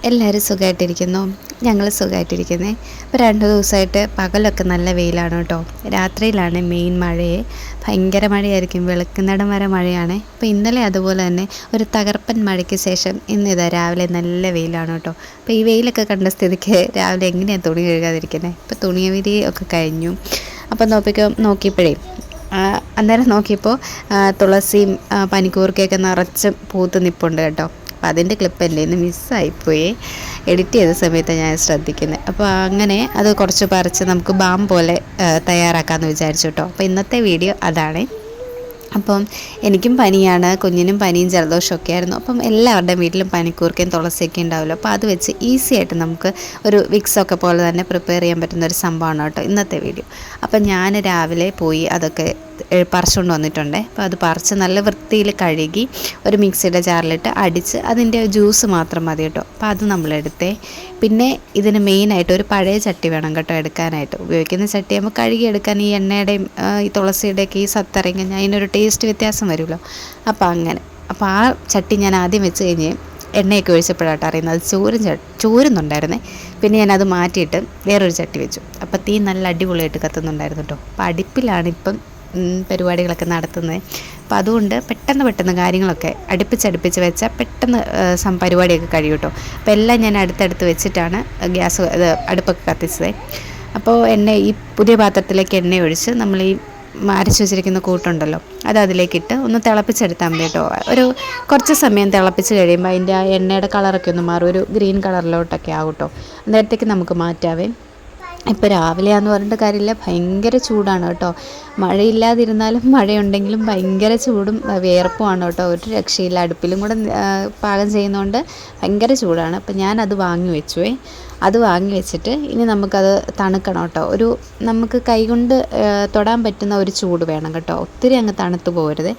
എല്ലാവരും സുഖമായിട്ടിരിക്കുന്നു. ഞങ്ങൾ സുഖമായിട്ടിരിക്കുന്നത്. ഇപ്പോൾ 2 ദിവസമായിട്ട് പകലൊക്കെ നല്ല വെയിലാണ് കേട്ടോ. രാത്രിയിലാണ് മെയിൻ മഴയെ. ഭയങ്കര മഴയായിരിക്കും, വെളുക്കുന്നിടം വരെ മഴയാണ്. അപ്പോൾ ഇന്നലെ അതുപോലെ തന്നെ ഒരു തകർപ്പൻ മഴയ്ക്ക് ശേഷം ഇന്നിതാ രാവിലെ നല്ല വെയിലാണ് കേട്ടോ. അപ്പോൾ ഈ വെയിലൊക്കെ കണ്ട സ്ഥിതിക്ക് രാവിലെ എങ്ങനെയാണ് തുണി കഴുകാതിരിക്കുന്നത്? ഇപ്പോൾ തുണിയവിരി ഒക്കെ കഴിഞ്ഞു. അപ്പോൾ നോക്കിയപ്പോഴേ അന്നേരം നോക്കിയപ്പോൾ തുളസിയും പനിക്കൂർക്കയൊക്കെ നിറച്ച് പൂത്ത് നിൽപ്പുണ്ട് കേട്ടോ. അപ്പോൾ അതിൻ്റെ ക്ലിപ്പ് എൻ്റെ ഇന്ന് മിസ്സായിപ്പോയി. എഡിറ്റ് ചെയ്ത സമയത്ത് ഞാൻ ശ്രദ്ധിക്കുന്നത്. അപ്പോൾ അങ്ങനെ അത് കുറച്ച് പറിച്ച് നമുക്ക് ബാം പോലെ തയ്യാറാക്കാമെന്ന് വിചാരിച്ചു കേട്ടോ. അപ്പോൾ ഇന്നത്തെ വീഡിയോ അതാണ്. അപ്പം എനിക്കും പനിയാണ്, കുഞ്ഞിനും പനിയും ജലദോഷമൊക്കെ ആയിരുന്നു. അപ്പം എല്ലാവരുടെയും വീട്ടിലും പനിക്കൂർക്കയും തുളസിയൊക്കെ ഉണ്ടാവുമല്ലോ. അപ്പോൾ അത് വെച്ച് ഈസി ആയിട്ട് നമുക്ക് ഒരു വിക്സൊക്കെ പോലെ തന്നെ പ്രിപ്പയർ ചെയ്യാൻ പറ്റുന്ന ഒരു സംഭവമാണ് കേട്ടോ ഇന്നത്തെ വീഡിയോ. അപ്പം ഞാൻ രാവിലെ പോയി അതൊക്കെ പറിച്ചുകൊണ്ട് വന്നിട്ടുണ്ട്. അപ്പോൾ അത് പറിച്ച് നല്ല വൃത്തിയിൽ കഴുകി ഒരു മിക്സിയുടെ ജാറിലിട്ട് അടിച്ച് അതിൻ്റെ ജ്യൂസ് മാത്രം മതി കേട്ടോ. അപ്പോൾ അത് നമ്മളെടുത്തേ. പിന്നെ ഇതിന് മെയിനായിട്ട് ഒരു പഴയ ചട്ടി വേണം കേട്ടോ എടുക്കാനായിട്ട്. ഉപയോഗിക്കുന്ന ചട്ടിയാകുമ്പോൾ കഴുകിയെടുക്കാൻ ഈ എണ്ണയുടെയും ഈ തുളസിയുടെയൊക്കെ ഈ സത്തിറങ്ങി കഴിഞ്ഞാൽ അതിനൊരു ടേസ്റ്റ് വ്യത്യാസം വരുമല്ലോ. അപ്പോൾ ആ ചട്ടി ഞാൻ ആദ്യം വെച്ച് കഴിഞ്ഞ് എണ്ണയൊക്കെ ഒഴിച്ചപ്പോഴായിട്ട് അറിയുന്നത് അത് ചോരുന്നുണ്ടായിരുന്നേ. പിന്നെ ഞാനത് മാറ്റിയിട്ട് വേറൊരു ചട്ടി വെച്ചു. അപ്പോൾ തീ നല്ല അടിപൊളിയായിട്ട് കത്തുന്നുണ്ടായിരുന്നു കേട്ടോ. അപ്പോൾ അടുപ്പിലാണ് പരിപാടികളൊക്കെ നടത്തുന്നത്. അപ്പോൾ അതുകൊണ്ട് പെട്ടെന്ന് കാര്യങ്ങളൊക്കെ അടുപ്പിച്ച് വെച്ചാൽ പെട്ടെന്ന് പരിപാടിയൊക്കെ കഴിയും കേട്ടോ. അപ്പോൾ എല്ലാം ഞാൻ അടുത്തടുത്ത് വെച്ചിട്ടാണ് അടുപ്പൊക്കെ കത്തിച്ചത്. അപ്പോൾ ഈ പുതിയ പാത്രത്തിലേക്ക് എണ്ണ ഒഴിച്ച് നമ്മൾ ഈ അരച്ച് വെച്ചിരിക്കുന്ന കൂട്ടുണ്ടല്ലോ അത് അതിലേക്കിട്ട് ഒന്ന് തിളപ്പിച്ചെടുത്താൽ മതി കേട്ടോ. ഒരു കുറച്ച് സമയം തിളപ്പിച്ച് കഴിയുമ്പോൾ അതിൻ്റെ ആ എണ്ണയുടെ കളറൊക്കെ ഒന്ന് മാറും, ഒരു ഗ്രീൻ കളറിലോട്ടൊക്കെ ആകും കേട്ടോ. അന്നേരത്തേക്ക് നമുക്ക് മാറ്റാവേ. ഇപ്പോൾ രാവിലെയാണെന്ന് പറഞ്ഞിട്ട് കാര്യമില്ല, ഭയങ്കര ചൂടാണ് കേട്ടോ. മഴയില്ലാതിരുന്നാലും മഴയുണ്ടെങ്കിലും ഭയങ്കര ചൂടും വിയർപ്പുമാണ് കേട്ടോ. ഒരു രക്ഷയില്ല. അടുപ്പിലും കൂടെ പാകം ചെയ്യുന്നതുകൊണ്ട് ഭയങ്കര ചൂടാണ്. അപ്പോൾ ഞാനത് അത് വാങ്ങി വെച്ചിട്ട് ഇനി നമുക്കത് തണുക്കണം കേട്ടോ. നമുക്ക് കൈകൊണ്ട് തൊടാൻ പറ്റുന്ന ഒരു ചൂട് വേണം കേട്ടോ, ഒത്തിരി അങ്ങ് തണുത്ത് പോകരുത്.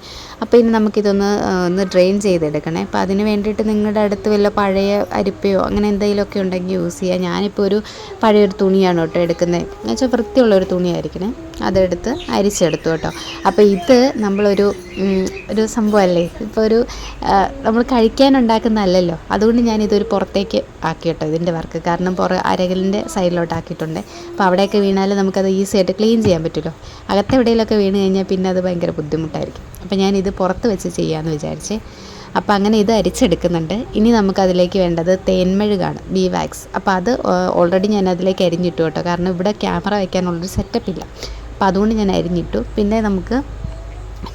അപ്പോൾ ഇനി നമുക്കിതൊന്ന് ഡ്രെയിൻ ചെയ്തെടുക്കണേ. അപ്പോൾ അതിന് വേണ്ടിയിട്ട് നിങ്ങളുടെ അടുത്ത് വല്ല പഴയ അരിപ്പയോ അങ്ങനെ എന്തെങ്കിലുമൊക്കെ ഉണ്ടെങ്കിൽ യൂസ് ചെയ്യുക. ഞാനിപ്പോൾ ഒരു പഴയൊരു തുണിയാണ് കേട്ടോ എടുക്കുന്നത്, എന്നുവെച്ചാൽ വൃത്തിയുള്ളൊരു തുണിയായിരിക്കണേ. അതെടുത്ത് അരിച്ചെടുത്തു കേട്ടോ. അപ്പോൾ ഇത് നമ്മളൊരു സംഭവമല്ലേ, ഇപ്പോൾ നമ്മൾ കഴിക്കാനുണ്ടാക്കുന്നതല്ലല്ലോ. അതുകൊണ്ട് ഞാനിതൊരു പുറത്തേക്ക് ആക്കി കേട്ടോ ഇതിൻ്റെ വർക്ക്. കാരണം അരകലിൻ്റെ സൈഡിലോട്ട് ആക്കിയിട്ടുണ്ട്. അപ്പോൾ അവിടെയൊക്കെ വീണാൽ നമുക്കത് ഈസി ആയിട്ട് ക്ലീൻ ചെയ്യാൻ പറ്റുമല്ലോ. അകത്തെവിടെയെങ്കിലൊക്കെ വീണ് കഴിഞ്ഞാൽ പിന്നെ അത് ഭയങ്കര ബുദ്ധിമുട്ടായിരിക്കും. അപ്പോൾ ഞാനിത് പുറത്ത് വെച്ച് ചെയ്യാമെന്ന് വിചാരിച്ചേ. അപ്പോൾ അങ്ങനെ ഇത് അരിച്ചെടുക്കുന്നുണ്ട്. ഇനി നമുക്കതിലേക്ക് വേണ്ടത് തേൻമെഴുകാണ്, ബീ വാക്സ്. അപ്പോൾ അത് ഓൾറെഡി ഞാൻ അതിലേക്ക് അരിഞ്ഞിട്ടു കേട്ടോ. കാരണം ഇവിടെ ക്യാമറ വയ്ക്കാനുള്ളൊരു സെറ്റപ്പില്ല. അപ്പോൾ അതുകൊണ്ട് ഞാൻ അരിഞ്ഞിട്ടു. പിന്നെ നമുക്ക്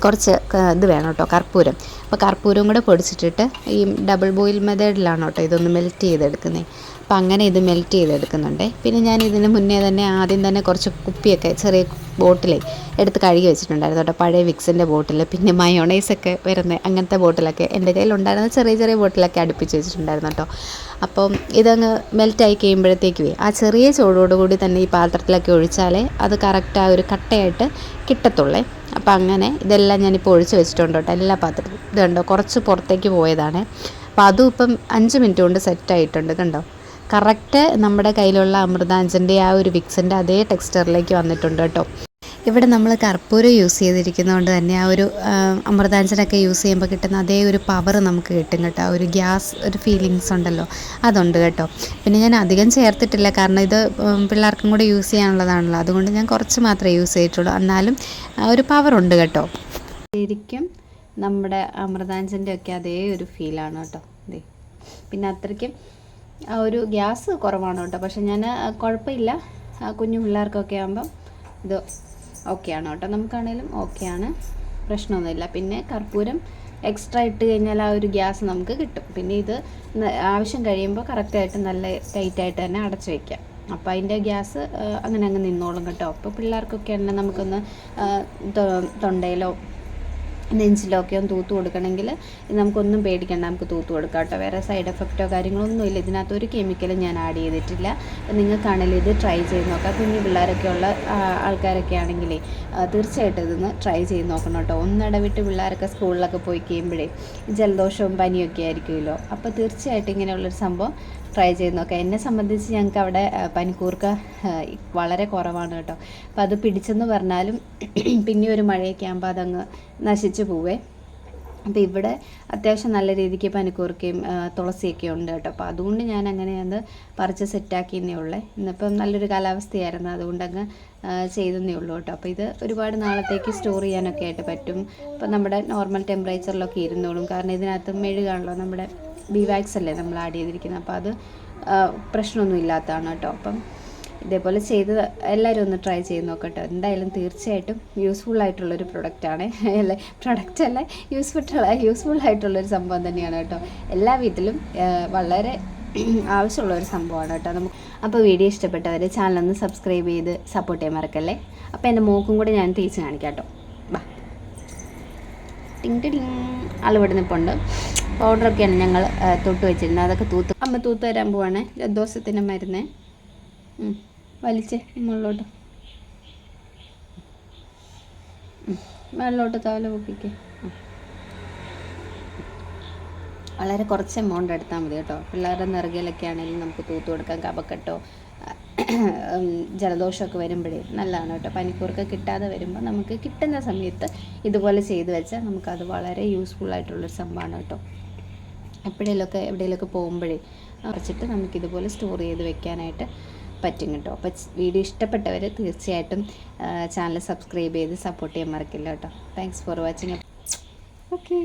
കുറച്ച് ഇത് വേണം കേട്ടോ, കർപ്പൂരം. അപ്പോൾ കർപ്പൂരവും കൂടെ പൊടിച്ചിട്ടിട്ട് ഈ ഡബിൾ ബോയിൽ മെത്തേഡിലാണ് കേട്ടോ ഇതൊന്ന് മെൽറ്റ് ചെയ്തെടുക്കുന്നത്. അപ്പോൾ അങ്ങനെ ഇത് മെൽറ്റ് ചെയ്തെടുക്കുന്നുണ്ട്. പിന്നെ ഞാൻ ഇതിന് മുന്നേ തന്നെ ആദ്യം തന്നെ കുറച്ച് കുപ്പിയൊക്കെ ചെറിയ ബോട്ടിലേ എടുത്ത് കഴുകി വെച്ചിട്ടുണ്ടായിരുന്നു കേട്ടോ, പഴയ വിക്സിൻ്റെ ബോട്ടിൽ. പിന്നെ മയോണൈസൊക്കെ വരുന്ന അങ്ങനത്തെ ബോട്ടിലൊക്കെ എൻ്റെ കയ്യിലുണ്ടായിരുന്ന ചെറിയ ബോട്ടിലൊക്കെ അടുപ്പിച്ച് വെച്ചിട്ടുണ്ടായിരുന്നു കേട്ടോ. അപ്പം ഇതങ്ങ് മെൽറ്റായി കഴിയുമ്പോഴത്തേക്കുവേ ആ ചെറിയ ചൂടോടുകൂടി തന്നെ ഈ പാത്രത്തിലൊക്കെ ഒഴിച്ചാലേ അത് കറക്റ്റ് ആ ഒരു കട്ടയായിട്ട് കിട്ടത്തുള്ളേ. അപ്പോൾ അങ്ങനെ ഇതെല്ലാം ഞാനിപ്പോൾ ഒഴിച്ച് വെച്ചിട്ടുണ്ട് കേട്ടോ എല്ലാ പാത്രത്തിലും. ഇതുണ്ടോ കുറച്ച് പുറത്തേക്ക് പോയതാണ്. അപ്പോൾ അതും ഇപ്പം 5 മിനിറ്റ് കൊണ്ട് സെറ്റായിട്ടുണ്ട് കണ്ടോ. കറക്റ്റ് നമ്മുടെ കയ്യിലുള്ള അമൃതാഞ്ജൻ്റെ ആ ഒരു വിക്സിൻ്റെ അതേ ടെക്സ്ചറിലേക്ക് വന്നിട്ടുണ്ട് കേട്ടോ. ഇവിടെ നമ്മൾ കർപ്പൂരം യൂസ് ചെയ്തിരിക്കുന്നതുകൊണ്ട് തന്നെ ആ ഒരു അമൃതാഞ്ജനൊക്കെ യൂസ് ചെയ്യുമ്പോൾ കിട്ടുന്ന അതേ ഒരു പവർ നമുക്ക് കിട്ടും കേട്ടോ. ഒരു ഗ്യാസ് ഫീലിങ്സ് ഉണ്ടല്ലോ, അതുണ്ട് കേട്ടോ. പിന്നെ ഞാൻ അധികം ചേർത്തിട്ടില്ല, കാരണം ഇത് പിള്ളേർക്കും കൂടെ യൂസ് ചെയ്യാനുള്ളതാണല്ലോ. അതുകൊണ്ട് ഞാൻ കുറച്ച് മാത്രമേ യൂസ് ചെയ്തിട്ടുള്ളൂ. എന്നാലും ഒരു പവറുണ്ട് കേട്ടോ. ശരിക്കും നമ്മുടെ അമൃതാഞ്ജൻ്റെ ഒക്കെ അതേ ഒരു ഫീലാണ് കേട്ടോ. പിന്നെ അത്രയ്ക്കും ആ ഒരു ഗ്യാസ് കുറവാണ് കേട്ടോ. പക്ഷെ ഞാൻ കുഴപ്പമില്ല, കുഞ്ഞു പിള്ളേർക്കൊക്കെ ആകുമ്പം ഇത് ഓക്കെയാണ് കേട്ടോ. നമുക്കാണേലും ഓക്കെയാണ്, പ്രശ്നമൊന്നുമില്ല. പിന്നെ കർപ്പൂരം എക്സ്ട്രാ ഇട്ട് കഴിഞ്ഞാൽ ആ ഒരു ഗ്യാസ് നമുക്ക് കിട്ടും. പിന്നെ ഇത് ആവശ്യം കഴിയുമ്പോൾ കറക്റ്റായിട്ട് നല്ല ടൈറ്റായിട്ട് തന്നെ അടച്ചു വയ്ക്കാം. അപ്പോൾ അതിൻ്റെ ഗ്യാസ് അങ്ങനെ അങ്ങ് നിന്നോളും കേട്ടോ. അപ്പോൾ പിള്ളേർക്കൊക്കെ ആണെങ്കിൽ നമുക്കൊന്ന് തൊണ്ടയിലോ നെഞ്ചിലൊക്കെ ഒന്ന് തൂത്ത് കൊടുക്കണമെങ്കിൽ നമുക്കൊന്നും പേടിക്കേണ്ട, നമുക്ക് തൂത്ത് കൊടുക്കാം കേട്ടോ. വേറെ സൈഡ് എഫക്റ്റോ കാര്യങ്ങളൊന്നും ഇല്ല. ഇതിനകത്തൊരു കെമിക്കലും ഞാൻ ആഡ് ചെയ്തിട്ടില്ല. നിങ്ങൾക്കാണെങ്കിൽ ഇത് ട്രൈ ചെയ്ത് നോക്കാം. കുഞ്ഞു പിള്ളേരൊക്കെ ഉള്ള ആൾക്കാരൊക്കെ ആണെങ്കിലേ തീർച്ചയായിട്ടും ഇതൊന്ന് ട്രൈ ചെയ്ത് നോക്കണം കേട്ടോ. ഒന്നിടവിട്ട് പിള്ളേരൊക്കെ സ്കൂളിലൊക്കെ പോയി കഴിയുമ്പോഴേ ജലദോഷവും പനിയൊക്കെ ആയിരിക്കുമല്ലോ. അപ്പോൾ തീർച്ചയായിട്ടും ഇങ്ങനെയുള്ളൊരു സംഭവം ട്രൈ ചെയ്ത് നോക്കാം. എന്നെ സംബന്ധിച്ച് ഞങ്ങൾക്ക് അവിടെ പനിക്കൂർക്ക വളരെ കുറവാണ് കേട്ടോ. അപ്പോൾ അത് പിടിച്ചെന്ന് പറഞ്ഞാലും പിന്നെ ഒരു മഴയൊക്കെ ആകുമ്പോൾ അതങ്ങ് നശിച്ചു പോവേ. അപ്പോൾ ഇവിടെ അത്യാവശ്യം നല്ല രീതിക്ക് പനിക്കൂർക്കയും തുളസിയൊക്കെ ഉണ്ട് കേട്ടോ. അപ്പോൾ അതുകൊണ്ട് ഞാൻ അങ്ങനെ അത് പറിച്ച് സെറ്റാക്കിയെന്നേ ഉള്ളേ. ഇന്നിപ്പം നല്ലൊരു കാലാവസ്ഥയായിരുന്നു, അതുകൊണ്ട് അങ്ങ് ചെയ്തെന്നേ ഉള്ളൂ കേട്ടോ. അപ്പോൾ ഇത് ഒരുപാട് നാളത്തേക്ക് സ്റ്റോർ ചെയ്യാനൊക്കെ ആയിട്ട് പറ്റും. അപ്പോൾ നമ്മുടെ നോർമൽ ടെമ്പറേച്ചറിലൊക്കെ ഇരുന്നോളും. കാരണം ഇതിനകത്ത് മെഴുകാണല്ലോ, നമ്മുടെ ബിവാക്സ് അല്ലേ നമ്മൾ ആഡ് ചെയ്തിരിക്കുന്നത്. അപ്പോൾ അത് പ്രശ്നമൊന്നും ഇല്ലാത്തതാണ് കേട്ടോ. അപ്പം ഇതേപോലെ ചെയ്ത് എല്ലാവരും ഒന്ന് ട്രൈ ചെയ്ത് നോക്കട്ടെ. എന്തായാലും തീർച്ചയായിട്ടും യൂസ്ഫുള്ളായിട്ടുള്ളൊരു പ്രൊഡക്റ്റാണ്, അല്ലേ, പ്രൊഡക്റ്റ് അല്ല, യൂസ്ഫുള്ളായിട്ടുള്ളൊരു സംഭവം തന്നെയാണ് കേട്ടോ. എല്ലാ വീട്ടിലും വളരെ ആവശ്യമുള്ളൊരു സംഭവമാണ് കേട്ടോ നമുക്ക്. അപ്പോൾ വീഡിയോ ഇഷ്ടപ്പെട്ടവർ ചാനലൊന്ന് സബ്സ്ക്രൈബ് ചെയ്ത് സപ്പോർട്ട് ചെയ്യാൻ മറക്കല്ലേ. അപ്പോൾ എൻ്റെ മോക്കും കൂടെ ഞാൻ തേച്ച് കാണിക്കാം കേട്ടോ. ബാ, ടിങ് ടിങ്, ആളിവിടെ നിൽപ്പുണ്ട്. പൗഡറൊക്കെയാണ് ഞങ്ങൾ തൊട്ട് വെച്ചിരുന്നത്, അതൊക്കെ അമ്മ തൂത്ത് തരാൻ പോവാണ്. ജലദോഷത്തിൻ്റെ മരുന്ന് വലിച്ചേ മുകളിലോട്ട്, വെള്ളോട്ട് തവല പൊക്കിക്ക്. വളരെ കുറച്ച് എമൗണ്ട് എടുത്താൽ മതി കേട്ടോ. പിള്ളേരുടെ നിറകിലൊക്കെ ആണെങ്കിലും നമുക്ക് തൂത്ത് കൊടുക്കാം. കഫക്കെട്ടോ ജലദോഷമൊക്കെ വരുമ്പോഴേ നല്ലതാണ് കേട്ടോ. പനിക്കൂർക്ക കിട്ടാതെ വരുമ്പോൾ നമുക്ക് കിട്ടുന്ന സമയത്ത് ഇതുപോലെ ചെയ്ത് വെച്ചാൽ നമുക്കത് വളരെ യൂസ്ഫുള്ളായിട്ടുള്ളൊരു സംഭവമാണ് കേട്ടോ. എവിടെയെങ്കിലുമൊക്കെ പോകുമ്പോഴേ അരച്ചിട്ട് നമുക്കിതുപോലെ സ്റ്റോർ ചെയ്ത് വെക്കാനായിട്ട് പറ്റും കേട്ടോ. അപ്പോൾ വീഡിയോ ഇഷ്ടപ്പെട്ടവർ തീർച്ചയായിട്ടും ചാനൽ സബ്സ്ക്രൈബ് ചെയ്ത് സപ്പോർട്ട് ചെയ്യാൻ മറക്കില്ല കേട്ടോ. Thanks for watching. ഓക്കെ.